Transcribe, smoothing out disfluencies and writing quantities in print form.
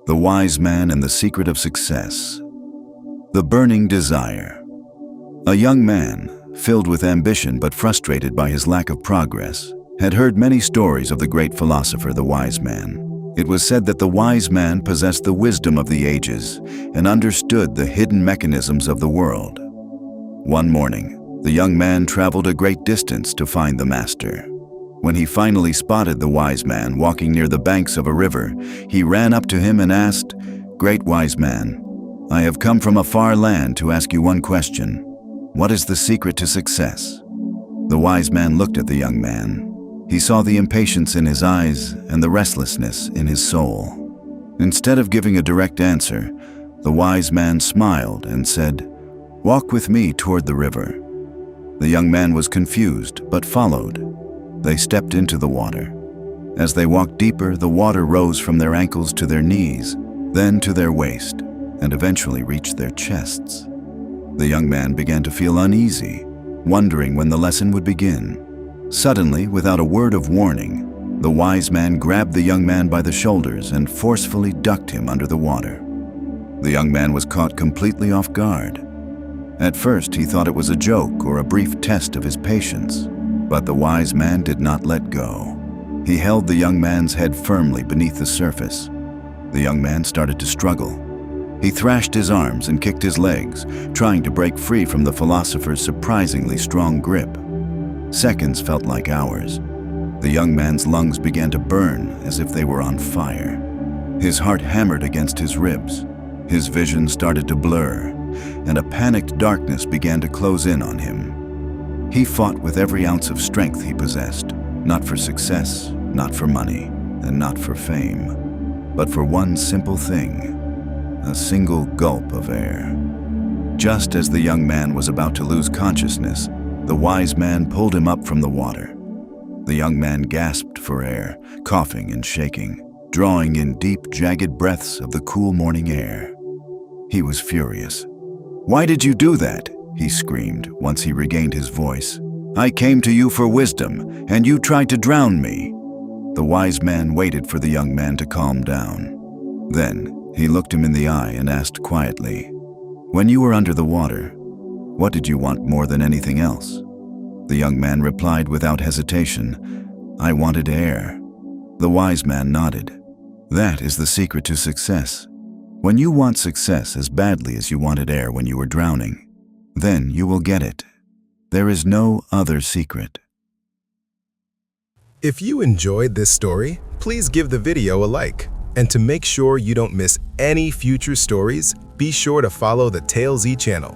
The Wise Man and the Secret of Success. The Burning Desire. A young man, filled with ambition but frustrated by his lack of progress, had heard many stories of the great philosopher, the Wise Man. It was said that the Wise Man possessed the wisdom of the ages and understood the hidden mechanisms of the world. One morning, the young man traveled a great distance to find the master. When he finally spotted the Wise Man walking near the banks of a river, he ran up to him and asked, "Great Wise Man, I have come from a far land to ask you one question. What is the secret to success?" The Wise Man looked at the young man. He saw the impatience in his eyes and the restlessness in his soul. Instead of giving a direct answer, the Wise Man smiled and said, "Walk with me toward the river." The young man was confused, but followed. They stepped into the water. As they walked deeper, the water rose from their ankles to their knees, then to their waist, and eventually reached their chests. The young man began to feel uneasy, wondering when the lesson would begin. Suddenly, without a word of warning, the Wise Man grabbed the young man by the shoulders and forcefully ducked him under the water. The young man was caught completely off guard. At first, he thought it was a joke or a brief test of his patience. But the Wise Man did not let go. He held the young man's head firmly beneath the surface. The young man started to struggle. He thrashed his arms and kicked his legs, trying to break free from the philosopher's surprisingly strong grip. Seconds felt like hours. The young man's lungs began to burn as if they were on fire. His heart hammered against his ribs. His vision started to blur, and a panicked darkness began to close in on him. He fought with every ounce of strength he possessed, not for success, not for money, and not for fame, but for one simple thing: a single gulp of air. Just as the young man was about to lose consciousness, the Wise Man pulled him up from the water. The young man gasped for air, coughing and shaking, drawing in deep, jagged breaths of the cool morning air. He was furious. "Why did you do that?" he screamed once he regained his voice. "I came to you for wisdom, and you tried to drown me." The Wise Man waited for the young man to calm down. Then he looked him in the eye and asked quietly, "When you were under the water, what did you want more than anything else?" The young man replied without hesitation, "I wanted air." The Wise Man nodded. "That is the secret to success. When you want success as badly as you wanted air when you were drowning, then you will get it. There is no other secret." If you enjoyed this story, please give the video a like. And to make sure you don't miss any future stories, be sure to follow the Talezy channel.